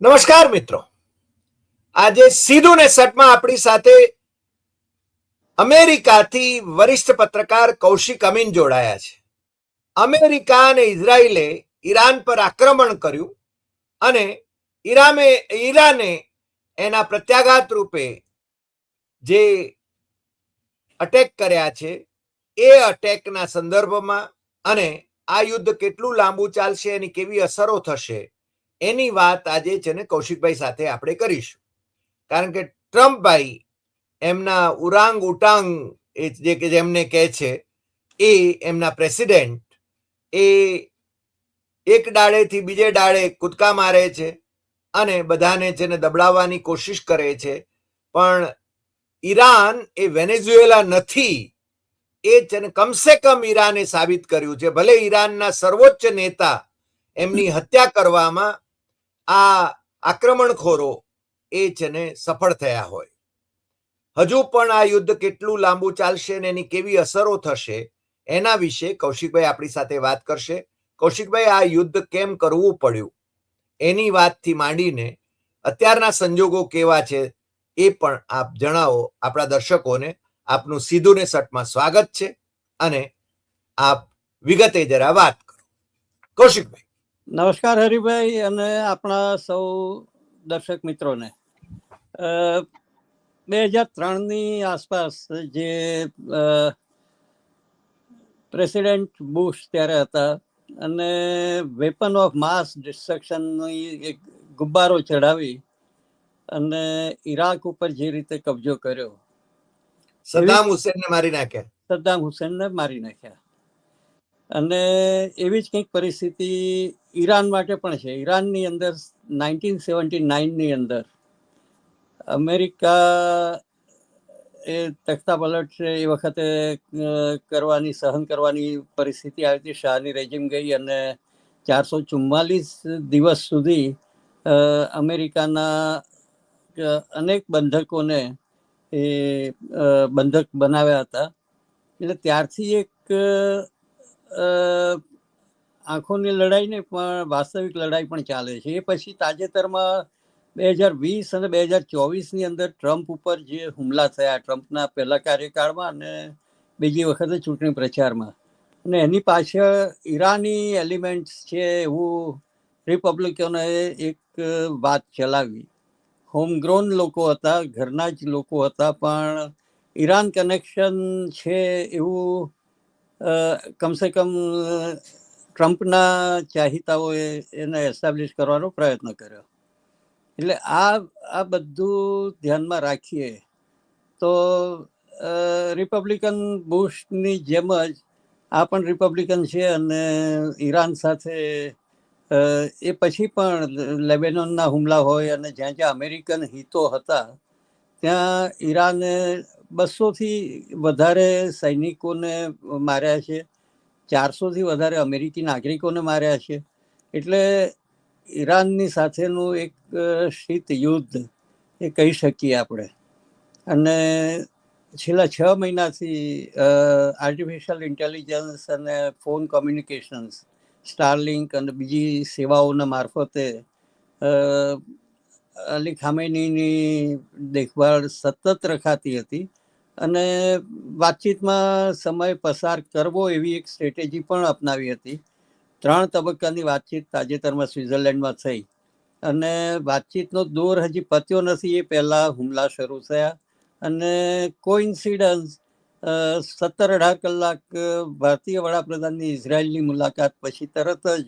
નમસ્કાર મિત્રો, આજે સીધું ને સટમાં આપણી સાથે અમેરિકાથી વરિષ્ઠ પત્રકાર કૌશિક અમીન જોડાયા છે. અમેરિકા અને ઇઝરાયલે ઈરાન પર આક્રમણ કર્યું અને ઈરાને એના પ્રત્યાઘાત રૂપે જે અટેક કર્યા છે એ અટેકના સંદર્ભમાં અને આ યુદ્ધ કેટલું લાંબુ ચાલશે, એની કેવી અસરો થશે, એની વાત આજે છે ને કૌશિકભાઈ સાથે આપણે કરીશું. કારણ કે ટ્રમ્પભાઈ એમના ઉરાંગ ઉટાંગ જેમને કહે છે એ એમના પ્રેસિડેન્ટ એ એક ડાળેથી બીજે ડાળે કૂદકા મારે છે અને બધાને છે ને દબડાવવાની કોશિશ કરે છે. પણ ઈરાન એ વેનેઝુએલા નથી, એ છે ને કમસે કમ ઈરાને સાબિત કર્યું છે. ભલે ઈરાનના સર્વોચ્ચ નેતા એમની હત્યા કરવામાં આ આક્રમણખોરો એ છે ને સફળ થયા હોય, હજુ પણ આ યુદ્ધ કેટલું લાંબુ ચાલશે ને એની કેવી અસરો થશે એના વિશે કૌશિકભાઈ આપણી સાથે વાત કરશે. કૌશિકભાઈ, આ યુદ્ધ કેમ કરવું પડ્યું એની વાતથી માંડીને અત્યારના સંજોગો કેવા છે એ પણ આપ જણાવો આપણા દર્શકોને. આપનું સીધું ને સટમાં સ્વાગત છે અને આપ વિગતે જરા વાત કરો. કૌશિકભાઈ. નમસ્કાર હરિભાઈ અને આપણા સૌ દર્શક મિત્રોને. 2003ની આસપાસ જે પ્રેસિડેન્ટ બુશ ત્યારે હતા અને વેપન ઓફ માસ ડિસ્ટ્રક્શનની એક ગુબ્બારો ચડાવી અને ઈરાક ઉપર જે રીતે કબજો કર્યો, સદ્દામ હુસેનને મારી નાખ્યા અને એવી જ કંઈક પરિસ્થિતિ ઈરાન માટે પણ છે. ઈરાનની અંદર 1979ની અંદર અમેરિકા એ તખ્તા પલટ એ વખતે સહન કરવાની પરિસ્થિતિ આવી હતી. શાહની રેજીમ ગઈ અને 444 દિવસ સુધી અમેરિકાના અનેક બંધકોને એ બંધક બનાવ્યા હતા. એટલે ત્યારથી એક આંખોની લડાઈ નહીં પણ વાસ્તવિક લડાઈ પણ ચાલે છે. એ પછી તાજેતરમાં 2020 અને 2024ની અંદર ટ્રમ્પ ઉપર જે હુમલા થયા, ટ્રમ્પના પહેલા કાર્યકાળમાં અને બીજી વખતે ચૂંટણી પ્રચારમાં, અને એની પાછળ ઈરાની એલિમેન્ટ્સ છે એવું રિપબ્લિકનોએ એક વાત ચલાવી. હોમગ્રોન લોકો હતા, ઘરના જ લોકો હતા, પણ ઈરાન કનેક્શન છે એવું કમસે કમ ટ્રમ્પના ચાહિતાઓએ એને એસ્ટાબ્લિશ કરવાનો પ્રયત્ન કર્યો. એટલે આ બધું ધ્યાનમાં રાખીએ તો રિપબ્લિકન બુશની જેમ જ આ પણ રિપબ્લિકન છે અને ઈરાન સાથે એ પછી પણ લેબેનોનના હુમલા હોય અને જ્યાં જ્યાં અમેરિકન હિતો હતા ત્યાં ઈરાને 200થી વધારે સૈનિકોને માર્યા છે, 400થી વધારે અમેરિકી નાગરિકોને માર્યા છે. એટલે ઈરાનની સાથેનું એક શીત યુદ્ધ એ કહી શકીએ આપણે. અને છેલ્લા 6 મહિનાથી આર્ટિફિશિયલ ઇન્ટેલિજન્સ અને ફોન કોમ્યુનિકેશન્સ, સ્ટારલિંક અને બીજી સેવાઓના મારફતે અલી ખામેનીની દેખભાળ સતત રખાતી હતી અને વાતચીતમાં સમય પસાર કરવો એવી એક સ્ટ્રેટેજી પણ અપનાવી હતી. 3 તબક્કાની વાતચીત તાજેતરમાં સ્વિટ્ઝરલેન્ડમાં થઈ અને વાતચીતનો દોર હજી પત્યો નથી એ પહેલાં હુમલા શરૂ થયા અને કોઇન્સિડન્સ 17-18 કલાક ભારતીય વડાપ્રધાનની ઇઝરાયલની મુલાકાત પછી તરત જ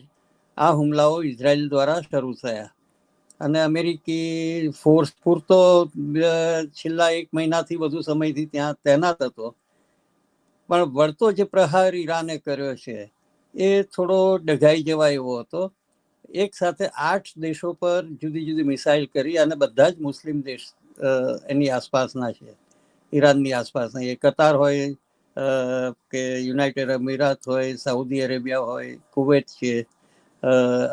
આ હુમલાઓ ઇઝરાયલ દ્વારા શરૂ થયા અને અમેરિકી ફોર્સ પૂરતો છેલ્લા 1 મહિનાથી વધુ સમયથી ત્યાં તૈનાત હતો. પણ વળતો જે પ્રહાર ઈરાને કર્યો છે એ થોડો ડઘાઈ જવાય એવો હતો. એક સાથે 8 દેશો પર જુદી જુદી મિસાઇલ કરી અને બધા જ મુસ્લિમ દેશ એની આસપાસના છે, ઈરાનની આસપાસના. એ કતાર હોય કે યુનાઇટેડ અમીરાત હોય, સાઉદી અરેબિયા હોય, કુવૈત છે,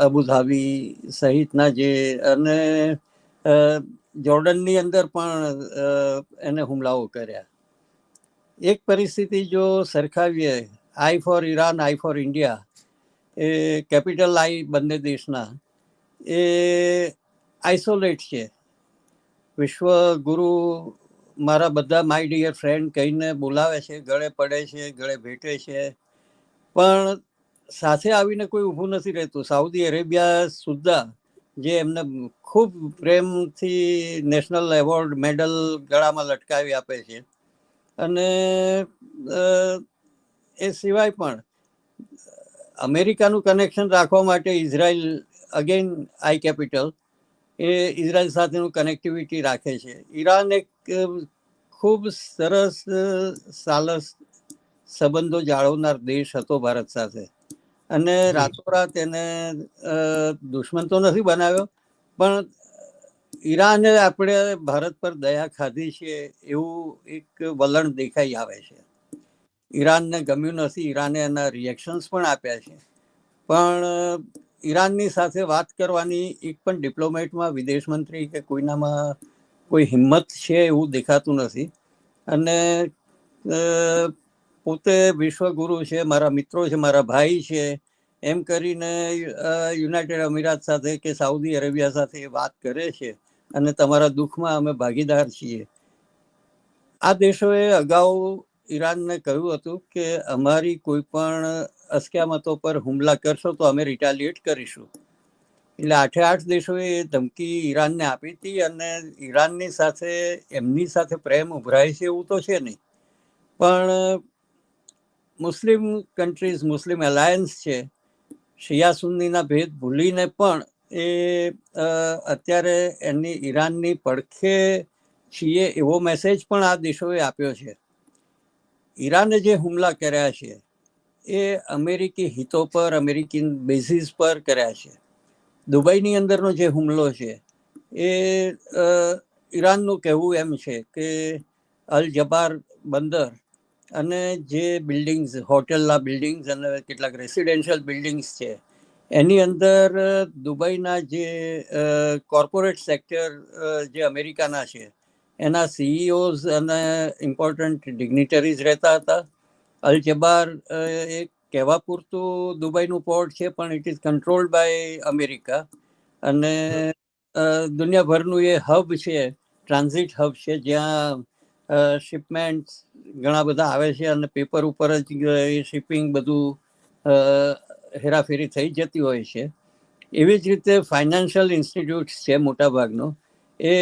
અબુધાબી સહિતના જે, અને જોર્ડનની અંદર પણ એને હુમલાઓ કર્યા. એક પરિસ્થિતિ જો સરખાવીએ, આઈ four Iran, I for India, A capital આઈ બંને દેશના, એ આઇસોલેટ છે. વિશ્વગુરુ મારા બધા માય ડિયર ફ્રેન્ડ કહીને બોલાવે છે, ગળે પડે છે, ગળે ભેટે છે, પણ સાથે આવીને કોઈ ઊભું નથી રહેતું. સાઉદી અરેબિયા સુદ્ધા જે એમને ખૂબ પ્રેમથી નેશનલ એવોર્ડ મેડલ ગળામાં લટકાવી આપે છે, અને એ સિવાય પણ અમેરિકાનું કનેક્શન રાખવા માટે Israel again I capital A Israel સાથેનું કનેક્ટિવિટી રાખે છે. ઈરાન એક ખૂબ સરસ સાલસ સંબંધો જાળવનાર દેશ હતો ભારત સાથે, અને રાતોરાત એને દુશ્મન તો નથી બનાવ્યો, પણ ઈરાને આપણે ભારત પર દયા ખાધી છે એવું એક વલણ દેખાઈ આવે છે. ઈરાનને ગમ્યું નથી, ઈરાને એના રિએક્શન્સ પણ આપ્યા છે, પણ ઈરાનની સાથે વાત કરવાની એક પણ ડિપ્લોમેટમાં, વિદેશ મંત્રી કે કોઈનામાં કોઈ હિંમત છે એવું દેખાતું નથી. અને પોતે વિશ્વગુરુ છે, મારા મિત્રો છે, મારા ભાઈ છે, એમ કરીને યુનાઇટેડ અમીરાત સાથે કે સાઉદી અરેબિયા સાથે વાત કરે છે, અને તમારા દુઃખમાં અમે ભાગીદાર છીએ. આ દેશોએ અગાઉ ઈરાનને કહ્યું હતું કે અમારી કોઈ પણ અસ્કયામતો પર હુમલા કરશો તો અમે રિટાલિએટ કરીશું. એટલે 8 દેશોએ ધમકી ઈરાનને આપી હતી, અને ઈરાનની સાથે એમની સાથે પ્રેમ ઉભરાય છે એવું તો છે નહીં, પણ મુસ્લિમ કન્ટ્રીઝ, મુસ્લિમ એલાયન્સ છે, શિયા સુન્નીના ભેદ ભૂલીને પણ એ અત્યારે એની ઈરાનની પડખે છીએ એવો મેસેજ પણ આ દેશોએ આપ્યો છે. ઈરાને જે હુમલા કર્યા છે એ અમેરિકી હિતો પર, અમેરિકન બેઝિસ પર કર્યા છે. દુબઈની અંદરનો જે હુમલો છે એ ઈરાનનું કહેવું એમ છે કે અલ જબાર બંદર અને જે બિલ્ડિંગ્સ, હોટેલના બિલ્ડિંગ્સ અને કેટલાક રેસિડેન્શિયલ બિલ્ડિંગ્સ છે, એની અંદર દુબઈના જે કોર્પોરેટ સેક્ટર જે અમેરિકાના છે એના સીઈઓઝ અને ઇમ્પોર્ટન્ટ ડિગ્નિટરીઝ રહેતા હતા. અલ જબાર એક કહેવા પૂરતું દુબઈનું પોર્ટ છે, પણ it is controlled by America, અને દુનિયાભરનું એ હબ છે, ટ્રાન્ઝિટ હબ છે, જ્યાં શિપમેન્ટ ઘણા બધા આવે છે, અને પેપર ઉપર જ એ શિપિંગ બધું હેરાફેરી થઈ જતી હોય છે. એવી જ રીતે ફાઇનાન્શિયલ ઇન્સ્ટિટ્યૂટ છે મોટાભાગનું. એ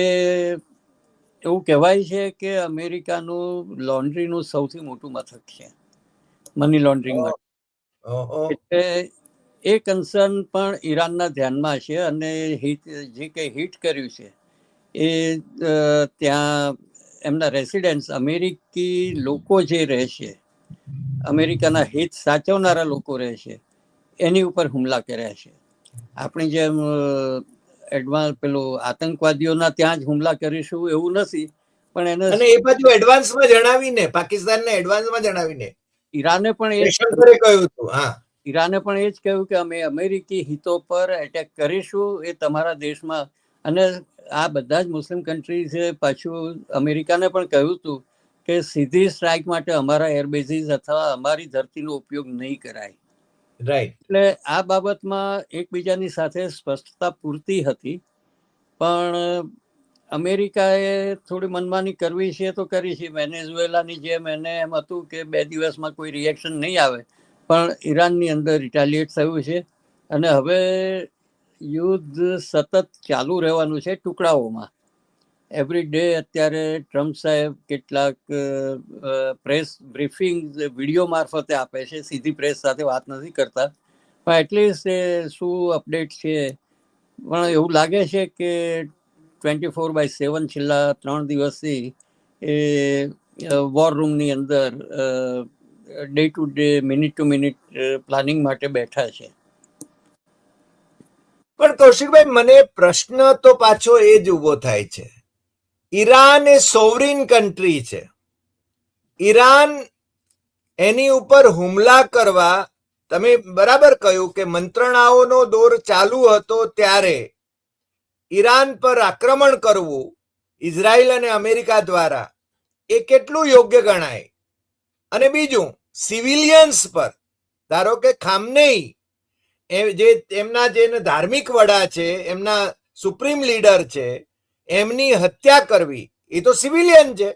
એવું કહેવાય છે કે અમેરિકાનું લોન્ડ્રીનું સૌથી મોટું મથક છે, મની લોન્ડરિંગ માટે. એટલે એ કન્સર્ન પણ ઈરાનના ધ્યાનમાં છે, અને જે કંઈ હિટ કર્યું છે એ ત્યાં એમના રેસિડેન્ટ્સ, અમેરિકી લોકો જે રહે છે, અમેરિકાના હિત સાચવનારા લોકો રહે છે, એની ઉપર હુમલા કર્યા છે. આપણી જેમ એડવાન્સ પેલું આતંકવાદીઓના ત્યાં જ હુમલા કરીશું એવું નથી, પણ એને અને એ બાજુ એડવાન્સમાં જણાવીને, પાકિસ્તાનને એડવાન્સમાં જણાવીને ઈરાને પણ એ જયશંકરે કહ્યું હતું. હા, ઈરાને પણ એ જ કહ્યું કે અમે અમેરિકી હિતો પર એટેક કરીશું એ તમારા દેશમાં. અને આ બધા જ મુસ્લિમ કન્ટ્રીઝે પાછું અમેરિકાને પણ કહ્યું હતું કે સીધી સ્ટ્રાઇક માટે અમારા એરબેઝીસ અથવા અમારી ધરતીનો ઉપયોગ નહીં કરાય. રાઈટ. એટલે આ બાબતમાં એકબીજાની સાથે સ્પષ્ટતા પૂરતી હતી, પણ અમેરિકાએ થોડી મનમાની કરવી છે તો કરી છે. વેનેઝુએલાની જેમ એને એમ હતું કે 2 દિવસમાં કોઈ રિએક્શન નહીં આવે, પણ ઈરાનની અંદર રિટાલિએટ થયું છે, અને હવે યુદ્ધ સતત ચાલુ રહેવાનું છે ટુકડાઓમાં. એવરી ડે અત્યારે ટ્રમ્પ સાહેબ કેટલાક પ્રેસ બ્રીફિંગ વિડીયો મારફતે આપે છે, સીધી પ્રેસ સાથે વાત નથી કરતા, પણ એટલીસ્ટ એ શું અપડેટ છે. પણ એવું લાગે છે કે 24/7 છેલ્લા 3 દિવસથી એ વોર રૂમની અંદર day to day, minute two minute planning માટે બેઠા છે. પણ કૌશિકભાઈ, મને પ્રશ્ન તો પાછો એ જ ઉભો થાય છે, ઈરાન એ સોવરીન કન્ટ્રી છે. ઈરાન એની ઉપર હુમલા કરવા, તમે બરાબર કહ્યું કે મંત્રણાઓનો દોર ચાલુ હતો ત્યારે ઈરાન પર આક્રમણ કરવું ઇઝરાયલ અને અમેરિકા દ્વારા એ કેટલું યોગ્ય ગણાય? અને બીજું, સિવિલિયન્સ પર, ધારો કે ખામનેઈ જે એમના જે ધાર્મિક વડા છે, એમના સુપ્રીમ લીડર છે એમની હત્યા કરવી, એ તો સિવિલિયન છે,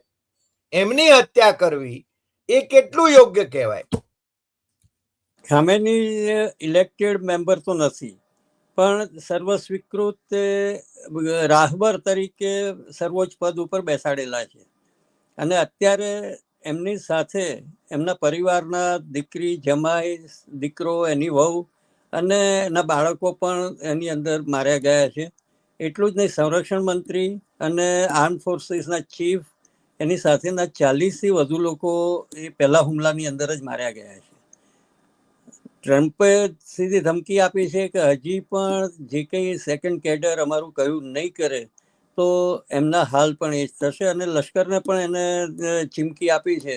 એમની હત્યા કરવી એ કેટલું યોગ્ય કહેવાય? ખામેની ઇલેક્ટેડ મેમ્બર તો નથી, પણ સર્વસ્વીકૃત રાહબર તરીકે સર્વોચ્ચ પદ ઉપર બેસાડેલા છે. અને અત્યારે એમની સાથે એમના પરિવારના દીકરી, જમાઈ, દીકરો, એની વહુ અને એના બાળકો પણ એની અંદર માર્યા ગયા છે. એટલું જ નહીં, સંરક્ષણ મંત્રી અને આર્મ ફોર્સીસના ચીફ, એની સાથેના 40થી વધુ લોકો એ પહેલા હુમલાની અંદર જ માર્યા ગયા છે. ટ્રમ્પે સીધી ધમકી આપી છે કે હજી પણ જે કંઈ સેકન્ડ કેડર અમારું કહ્યું નહીં કરે તો એમના હાલ પણ એ જ થશે. અને લશ્કરને પણ એને ચીમકી આપી છે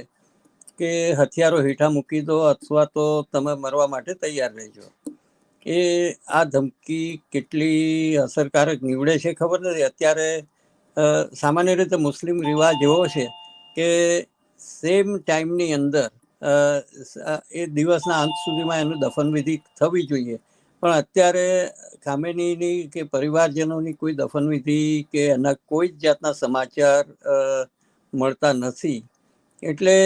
કે હથિયારો હેઠા મૂકી દો અથવા તો તમે મરવા માટે તૈયાર રહેજો. એ આ ધમકી કેટલી અસરકારક નીવડે છે ખબર નથી. અત્યારે સામાન્ય રીતે મુસ્લિમ રિવાજ એવો છે કે સેમ ટાઈમની અંદર એ દિવસના અંત સુધીમાં એનું દફનવિધિ થવી જોઈએ, પણ અત્યારે ખામેનીની કે પરિવારજનોની કોઈ દફનવિધિ કે એના કોઈ જ જાતના સમાચાર મળતા નથી. એટલે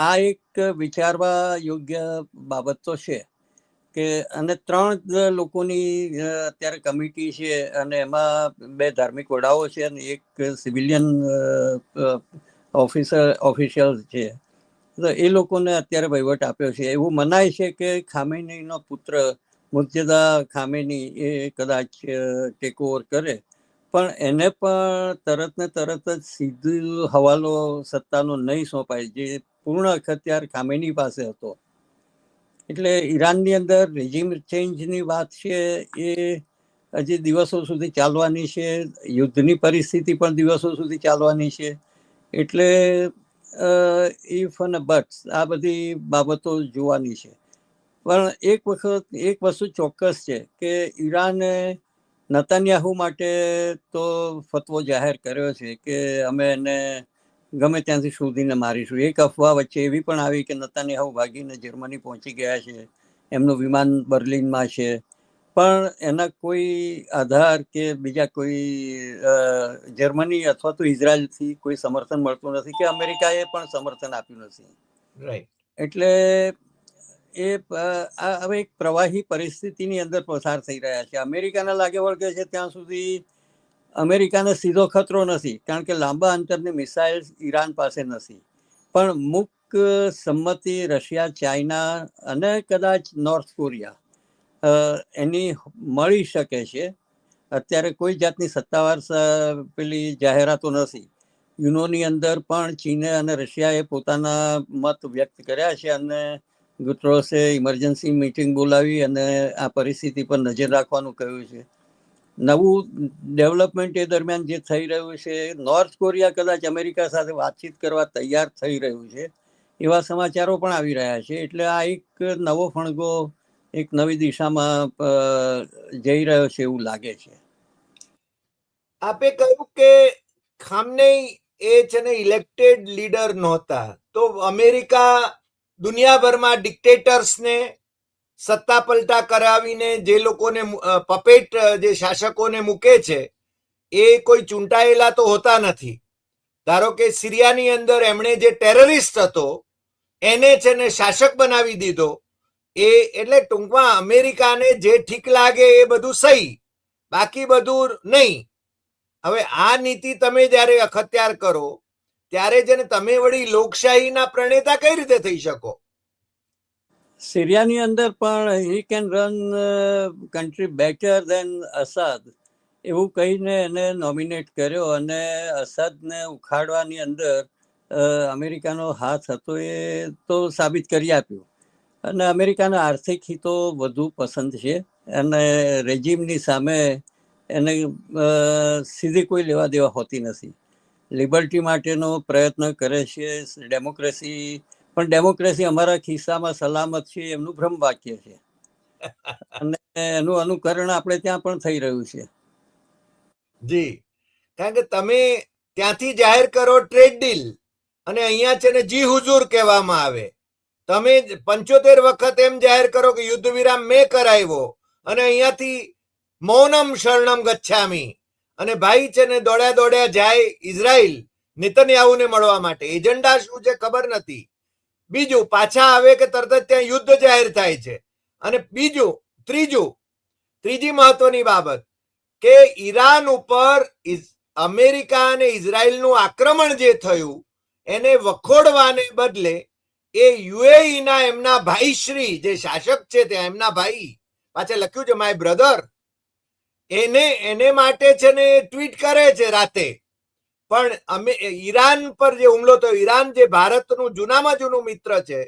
આ એક વિચારવા યોગ્ય બાબત તો છે કે, અને 3 લોકોની અત્યારે કમિટી છે અને એમાં 2 ધાર્મિક વડાઓ છે અને એક સિવિલિયન ઓફિશિયલ છે. તો એ લોકોને અત્યારે વહીવટ આપ્યો છે. એવું મનાય છે કે ખામેનીનો પુત્ર મુર્તઝા ખામેની એ કદાચ ટેક ઓવર કરે, પણ એને પણ તરત ને તરત જ સીધો હવાલો સત્તાનો નહીં સોંપાય, જે પૂર્ણ અખત્યાર ખામેની પાસે હતો. એટલે ઈરાનની અંદર રેજીમ ચેન્જની વાત છે એ હજી દિવસો સુધી ચાલવાની છે. યુદ્ધની પરિસ્થિતિ પણ દિવસો સુધી ચાલવાની છે. એટલે ઇફ અને બટ્સ આ બધી બાબતો જોવાની છે. પણ એક વસ્તુ ચોક્કસ છે કે ઈરાને નેતન્યાહુ માટે તો ફતવો જાહેર કર્યો છે કે અમે એને ગમે ત્યાંથી શોધીને મારીશું. એક અફવા વચ્ચે એવી પણ આવી કે નેતન્યાહુ ભાગીને જર્મની પહોંચી ગયા છે, એમનું વિમાન બર્લિનમાં છે, પણ એના કોઈ આધાર કે બીજા કોઈ જર્મની અથવા તો ઇઝરાયલથી કોઈ સમર્થન મળતું નથી કે અમેરિકાએ પણ સમર્થન આપ્યું નથી. રાઈટ. એટલે એ હવે એક પ્રવાહી પરિસ્થિતિની અંદર પસાર થઈ રહ્યા છે. અમેરિકાને લાગે વળગે છે ત્યાં સુધી અમેરિકાને સીધો ખતરો નથી, કારણ કે લાંબા અંતરની મિસાઇલ ઈરાન પાસે નથી, પણ મુખ્ય સંમતિ રશિયા, ચાઇના અને કદાચ નોર્થ કોરિયા એની મળી શકે છે. અત્યારે કોઈ જાતની સત્તાવાર પેલી જાહેરાતો નથી. યુનોની અંદર પણ ચીને અને રશિયાએ પોતાના મત વ્યક્ત કર્યા છે અને ગુટરોસે ઇમરજન્સી મીટિંગ બોલાવી અને આ પરિસ્થિતિ પર નજર રાખવાનું કહ્યું છે. નવું ડેવલપમેન્ટ એ દરમિયાન જે થઈ રહ્યું છે, નોર્થ કોરિયા કદાચ અમેરિકા સાથે વાતચીત કરવા તૈયાર થઈ રહ્યું છે, એવા સમાચારો પણ આવી રહ્યા છે. એટલે આ એક નવો ફણગો એક નવી દિશામાં જઈ રહ્યો છે એવું લાગે છે. આપે કહ્યું કે ખામનેઈ એ છે ને ઇલેક્ટેડ લીડર નહોતા, તો અમેરિકા દુનિયાભરમાં ડિક્ટેટર્સને સત્તા પલટા કરાવીને જે લોકોને પપેટ જે શાસકોને મૂકે છે એ કોઈ ચૂંટાયેલા તો હોતા નથી. ધારો કે સિરિયાની અંદર એમણે જે ટેરરિસ્ટ હતો એને છે ને શાસક બનાવી દીધો. એટલે ટૂંકમાં અમેરિકાને જે ઠીક લાગે એ બધું સહી, બાકી બધું નહીં. હવે આ નીતિ તમે જ્યારે અખત્યાર કરો ત્યારે છે ને તમે વળી લોકશાહીના પ્રણેતા કઈ રીતે થઈ શકો? સિરિયાની અંદર પણ he can run country better than Assad એવું કહીને એને નોમિનેટ કર્યો અને અસાદને ઉખાડવાની અંદર અમેરિકાનો હાથ હતો એ તો સાબિત કરી આપ્યું. અને અમેરિકાના આર્થિક હિતો વધુ પસંદ છે અને રેજીમની સામે એને સીધી કોઈ લેવા દેવા હોતી નથી. લિબર્ટી માટેનો પ્રયત્ન કરે છે, ડેમોક્રેસી, પણ ડેમોક્રેસી અમારા ખિસ્સામાં સલામત છે એમનું ભ્રમ વાક્ય છે અને એનું અનુકરણ આપણે ત્યાં પણ થઈ રહ્યું છે. જી, કારણ કે તમે ત્યાંથી જાહેર કરો ટ્રેડ ડીલ અને અહીંયા છે ને જી હુજુર કહેવામાં આવે. તમે 75 વખત એમ જાહેર કરો કે યુદ્ધ વિરામ મેં કરાવ્યો અને અહીંયાથી મૌનમ શરણમ ગચ્છામી. અને ભાઈ છે ને દોડ્યા દોડ્યા જાય ઇઝરાયલ નેતન્યાહુને મળવા માટે. એજન્ડા શું છે ખબર નથી. બીજું, પાછા આવે કે તરત જ ત્યાં યુદ્ધ જાહેર થાય છે. અને ત્રીજી મહત્વની બાબત કે ઈરાન ઉપર અમેરિકા અને ઇઝરાયલનું આક્રમણ જે થયું એને વખોડવાને બદલે એ યુએઈના એમના ભાઈશ્રી જે શાસક છે ત્યાં એમના ભાઈ પાછા લખ્યું છે માય બ્રધર, એને માટે છે ને ટ્વીટ કરે છે રાતે. પણ અમે ઈરાન પર જે હુમલો થયો, ઈરાન જે ભારતનું જૂનામાં જૂનું મિત્ર છે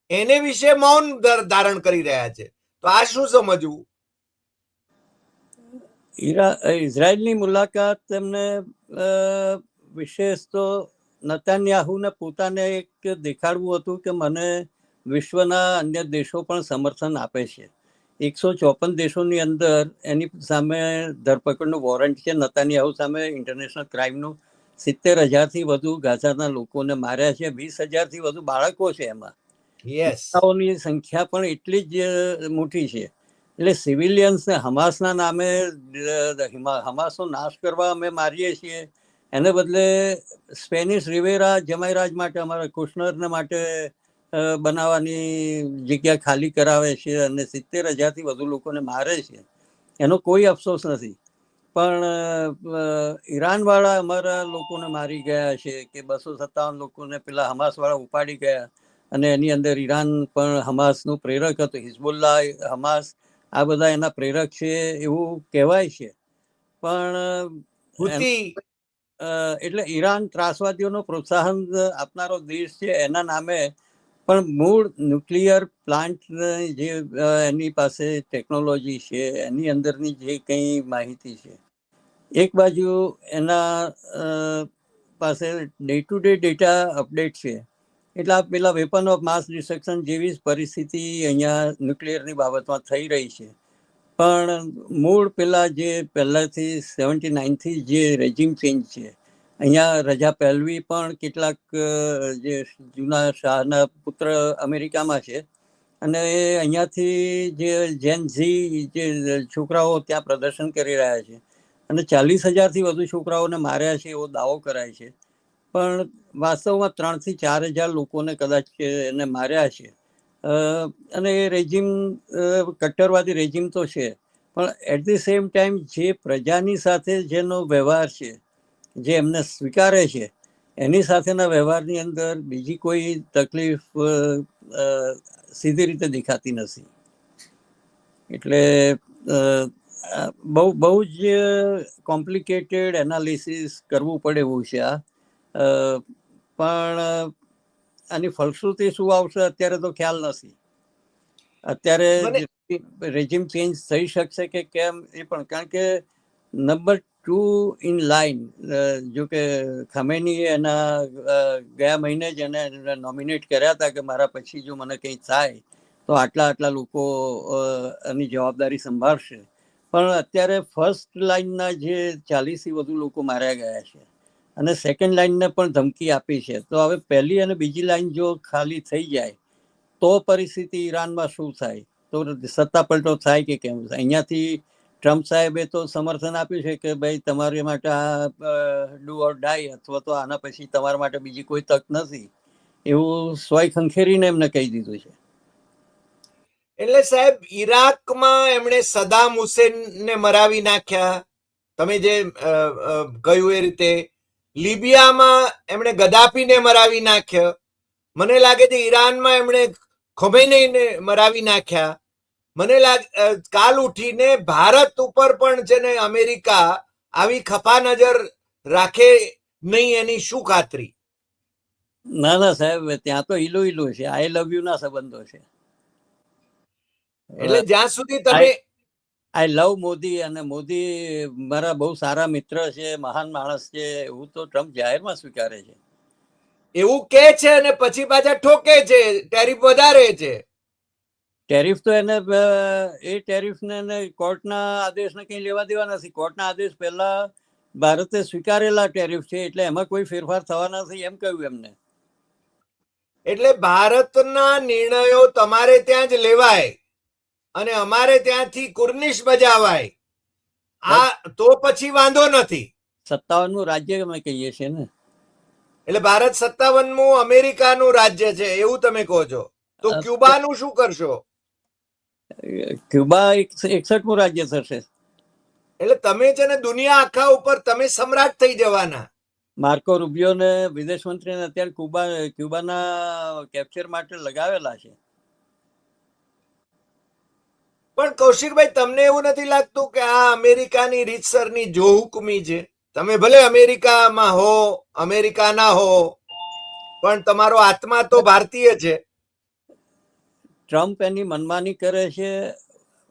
એને વિશે મૌન ધારણ કરી રહ્યા છે. તો આ શું સમજવું? ઇઝરાયલની મુલાકાત એમને વિશેષ તો નેતન્યાહુને પોતાને એક દેખાડવું હતું કે મને વિશ્વના અન્ય દેશો પણ સમર્થન આપે છે. 154 દેશોની અંદર એની સામે ધરપકડનું વોરંટ છે નેતન્યાહુ સામે ઇન્ટરનેશનલ ક્રાઇમનું. 70,000થી વધુ ગાઝાના લોકોને માર્યા છે, 20,000થી વધુ બાળકો છે એમાં. યસ, ની સંખ્યા પણ એટલી જ મોટી છે. એટલે સિવિલિયન્સને હમાસના નામે હમાસનો નાશ કરવા અમે મારીએ છીએ, એને બદલે સ્પેનિશ રિવેરા જમાઈરાજ માટે અમારા કુશનરને માટે બનાવવાની જગ્યા ખાલી કરાવે છે અને 70,000થી વધુ લોકોને મારે છે. એનો કોઈ અફસોસ નથી. પણ ઈરાનવાળા અમારા લોકોને મારી ગયા છે કે 257 લોકોને પેલા હમાસવાળા ઉપાડી ગયા. અને એની અંદર ઈરાન પણ હમાસનું પ્રેરક હતું. હિઝબુલ્લા, હમાસ આ બધા એના પ્રેરક છે એવું કહેવાય છે. પણ એટલે ઈરાન ત્રાસવાદીઓનો પ્રોત્સાહન આપનારો દેશ છે. એના નામે પણ મૂળ ન્યુક્લિયર પ્લાન્ટ જે એની પાસે ટેકનોલોજી છે, એની અંદરની જે કંઈ માહિતી છે, એક બાજુ એના પાસે day to day data update છે. એટલે આ પેલા વેપન ઓફ માસ ડિસ્ટ્રક્શન જેવી જ પરિસ્થિતિ અહીંયા ન્યુક્લિયરની બાબતમાં થઈ રહી છે. પણ મૂળ પેલા જે પહેલાથી 79થી જે રેજિમ ચેન્જ છે, અહીંયા રજા પહેલવી પણ કેટલાક જે જૂના શાહના પુત્ર અમેરિકામાં છે અને અહીંયાથી જે જેન ઝી જે છોકરાઓ ત્યાં પ્રદર્શન કરી રહ્યા છે અને 40,000થી વધુ છોકરાઓને માર્યા છે એવો દાવો કરાય છે. પણ વાસ્તવમાં 3,000થી 4,000 લોકોને કદાચ એને માર્યા છે. અને એ રેજિમ કટ્ટરવાદી રેજિમ તો છે, પણ એટ ધી સેમ ટાઈમ જે પ્રજાની સાથે જેનો વ્યવહાર છે, જે એમને સ્વીકારે છે, એની સાથેના વ્યવહારની અંદર બીજી કોઈ તકલીફ સીધી રીતે દેખાતી નથી. એટલે બહુ જ કોમ્પ્લિકેટેડ એનાલિસિસ કરવું પડે એવું છે આ. પણ આની ફલશ્રુતિ શું આવશે અત્યારે તો ખ્યાલ નથી. અત્યારે રેજિમ ચેન્જ થઈ શકશે કે કેમ એ પણ, કારણ કે નંબર 2 ઇન લાઈન, જો કે ખમેનીએ એના ગયા મહિને જ એને નોમિનેટ કર્યા હતા કે મારા પછી જો મને કંઈ થાય તો આટલા લોકો એની જવાબદારી સંભાળશે. પણ અત્યારે ફર્સ્ટ લાઈનના જે 40થી વધુ લોકો માર્યા ગયા છે અને સેકન્ડ લાઈનને પણ ધમકી આપી છે. તો હવે પહેલી અને બીજી લાઈન જો ખાલી થઈ જાય તો પરિસ્થિતિ ઈરાનમાં શું થાય, તો સત્તા પલટો થાય કે કેમ? અહીંયાથી ટ્રમ્પ સાહેબે તો સમર્થન આપ્યું છે કે ભાઈ તમારી માટે આ ડુ ઓર ડાય, અથવા તો આના પછી તમારા માટે બીજી કોઈ તક નથી, એવું સ્વય ખંખેરીને એમને કહી દીધું છે. એટલે સાહેબ, ઈરાકમાં એમણે સદામ હુસેનને મરાવી નાખ્યા, તમે જે કહ્યું એ રીતે. લિબિયામાં એમણે ગદ્દાફીને મરાવી નાખ્યો. મને લાગે છે ઈરાનમાં એમણે ખોમેનીને મરાવી નાખ્યા. મને લાગે કાલ ઉઠીને ભારત ઉપર પણ છે ને અમેરિકા આવી ખફા નજર રાખે નહીં, એની શું ખાતરી? ના સાહેબ, ત્યાં તો ઈલું છે, આઈ લવ યુ ના સંબંધો છે. એટલે જ્યાં સુધી તમે આઈ લવ મોદી, અને મોદી મારા બહુ સારા મિત્ર છે, મહાન માણસ છે, એવું તો ટ્રમ્પ જાહેરમાં સ્વીકારે છે. એવું કે છે અને પછી પાછા ઠોકે છે, ટેરિફ વધારે છે. ટેરિફ તો એને એ ટેરિફને કોર્ટના આદેશને કંઈ લેવા દેવા નથી. કોર્ટના આદેશ પહેલા ભારતે સ્વીકારેલા ટેરિફ છે, એટલે એમાં કોઈ ફેરફાર થવા નથી એમ કહ્યું એમને. એટલે ભારતના નિર્ણયો તમારે ત્યાં જ લેવાય અને અમારે ત્યાંથી કુર્નિશ બજાવાય, આ તો પછી વાંધો નથી. 57મું રાજ્ય અમે કહીએ છીએ ને. એટલે ભારત 57મું અમેરિકાનું રાજ્ય છે એવું તમે કહો છો. તો ક્યુબાનું શું કરશો? ક્યુબા 61મું રાજ્ય થશે. એટલે તમે છે ને દુનિયા આખા ઉપર તમે સમ્રાટ થઈ જવાના. માર્કો રૂબિયો ને વિદેશ મંત્રીને અત્યારે ક્યુબાના કેપ્ચર માટે લગાવેલા છે. પણ કૌશિકભાઈ, તમને એવું નથી લાગતું કે આ અમેરિકાની રીતસરની જોહુકમી છે? તમે ભલે અમેરિકામાં હો, અમેરિકાના હો, પણ તમારો આત્મા તો ભારતીય છે. ટ્રમ્પ એની મનમાની કરે છે.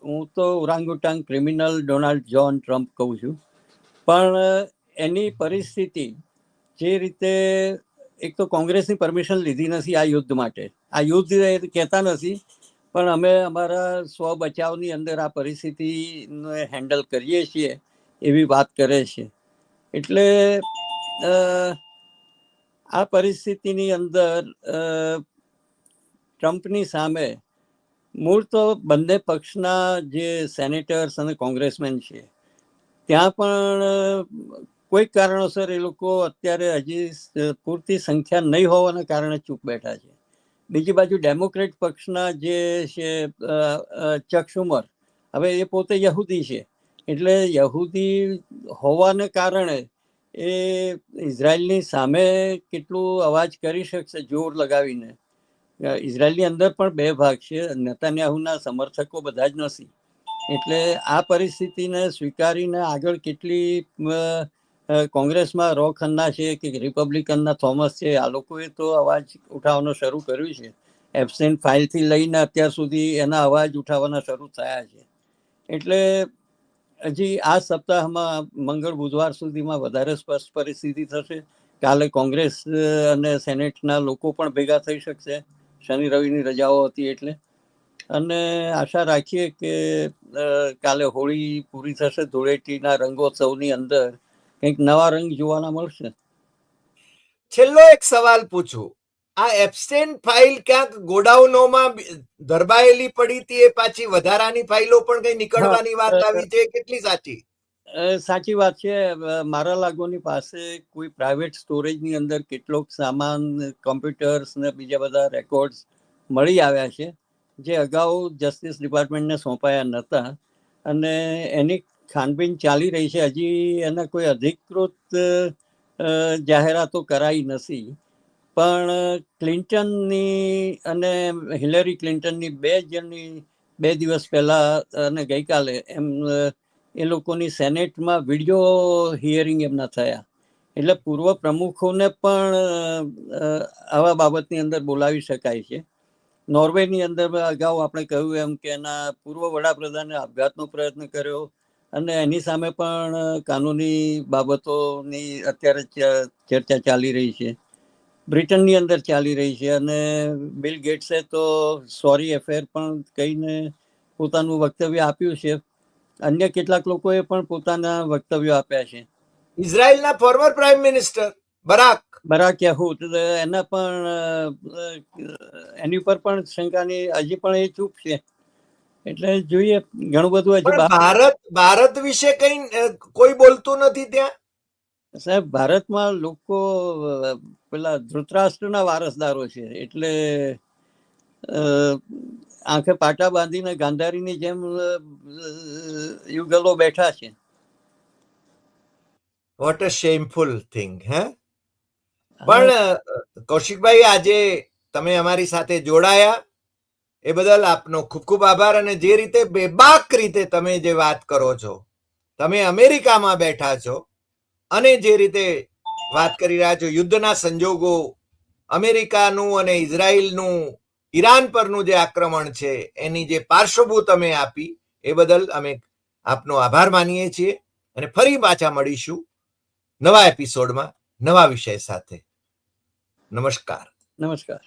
હું તો ઓરાંગુટાંગ ક્રિમિનલ ડોનાલ્ડ જોન ટ્રમ્પ કહું છું. પણ એની પરિસ્થિતિ જે રીતે, એક તો કોંગ્રેસની પરમિશન લીધી નથી આ યુદ્ધ માટે. આ યુદ્ધ કહેતા નથી, પણ અમે અમારા સ્વ બચાવની અંદર આ પરિસ્થિતિને હેન્ડલ કરીએ છીએ એવી વાત કરે છે. એટલે આ પરિસ્થિતિની અંદર ટ્રમ્પની સામે મૂળ તો બંને પક્ષના જે સેનેટર્સ અને કોંગ્રેસમેન છે ત્યાં પણ કોઈ કારણોસર એ લોકો અત્યારે હજી પૂરતી સંખ્યા નહીં હોવાના કારણે ચૂપ બેઠા છે. બીજી બાજુ ડેમોક્રેટ પક્ષના જે છે ચક શુમર, હવે એ પોતે યહૂદી છે, એટલે યહૂદી હોવાને કારણે એ ઇઝરાયલની સામે કેટલું અવાજ કરી શકશે જોર લગાવીને. ઇઝરાયલની અંદર પણ બે ભાગ છે, નેતાન્યાહુના સમર્થકો બધા જ નથી. એટલે આ પરિસ્થિતિને સ્વીકારીને આગળ કેટલી કોંગ્રેસમાં રો ખન્ના છે કે રિપબ્લિકનના થોમસ છે, આ લોકોએ તો અવાજ ઉઠાવવાનો શરૂ કર્યું છે. એબસેન્ટ ફાઇલથી લઈને અત્યાર સુધી એના અવાજ ઉઠાવવાના શરૂ થયા છે. એટલે હજી આ સપ્તાહમાં મંગળ બુધવાર સુધીમાં વધારે સ્પષ્ટ પરિસ્થિતિ થશે. કાલે કોંગ્રેસ અને સેનેટના લોકો પણ ભેગા થઈ શકશે, શનિ રવિની રજાઓ હતી એટલે. અને આશા રાખીએ કે કાલે હોળી પૂરી થશે, ધૂળેટીના રંગોત્સવની અંદર કંઈક નવા રંગ જોવાના મળશે. છેલ્લો એક સવાલ પૂછું. આ એબસ્ટેન ફાઇલ ક્યાંક ગોડાઉનોમાં ધરબાયેલી પડી હતી, એ પાછી વધારાની ફાઇલો પણ કઈ નીકળવાની વાત આવી છે, કેટલી સાચી? સાચી વાત છે. મારા લાગોની પાસે કોઈ પ્રાઇવેટ સ્ટોરેજની અંદર કેટલોક સામાન, કોમ્પ્યુટર્સ ને બીજા બધા રેકોર્ડ્સ મળી આવ્યા છે જે અગાઉ જસ્ટિસ ડિપાર્ટમેન્ટને સોંપાયા નહોતા, અને એની છાનબીન ચાલી રહી છે. હજી એના કોઈ અધિકૃત જાહેરાતો કરાઈ નથી. પણ ક્લિન્ટનની અને હિલેરી ક્લિન્ટનની બે જણની 2 દિવસ પહેલા અને ગઈકાલે એમ એ લોકોની સેનેટમાં વિડીયો હિયરિંગ એમના થયા. એટલે પૂર્વ પ્રમુખોને પણ આવા બાબતની અંદર બોલાવી શકાય છે. નોર્વેની અંદર અગાઉ આપણે કહ્યું એમ કે એના પૂર્વ વડાપ્રધાને આપઘાતનો પ્રયત્ન કર્યો, અને એની સામે પણ કાનૂની બાબતોની અત્યારે ચર્ચા ચાલી રહી છે. બ્રિટનની અંદર ચાલી રહી છે, અને બિલ ગેટ્સે તો સોરી એફેર પણ કહીને પોતાનું વક્તવ્ય આપ્યું છે. અન્ય કેટલાક લોકોએ પણ પોતાના વક્તવ્યો આપ્યા છે. ઇઝરાયલના ફોર્મર પ્રાઇમ મિનિસ્ટર બરાક યાહૂદ, એના પણ એની ઉપર પણ શંકાની હજી પણ એ ચૂપ છે. એટલે જોઈએ, ઘણું બધું હજી. ભારત વિશે કઈ કોઈ બોલતું નથી ત્યાં. સાહેબ, ભારતમાં લોકો પેલા ધૃતરાષ્ટ્રના વારસદારો છે, એટલે આંખે પાટા બાંધીને ગાંધારીની જેમ યુગલો બેઠા છે. What a shameful thing. Hey પણ કૌશિકભાઈ, આજે તમે અમારી સાથે જોડાયા એ બદલ આપનો ખૂબ ખૂબ આભાર. અને જે રીતે બેબાક રીતે તમે જે વાત કરો છો, તમે અમેરિકામાં બેઠા છો અને જે રીતે વાત કરી રહ્યા છો, યુદ્ધના સંજોગો, અમેરિકાનું અને ઇઝરાયલનું ઈરાન પરનું જે આક્રમણ છે એની જે પાર્શ્વભૂત તમે આપી, એ બદલ અમે આપનો આભાર માનીએ છીએ. અને ફરી પાછા મળીશું નવા એપિસોડમાં નવા વિષય સાથે. નમસ્કાર. નમસ્કાર.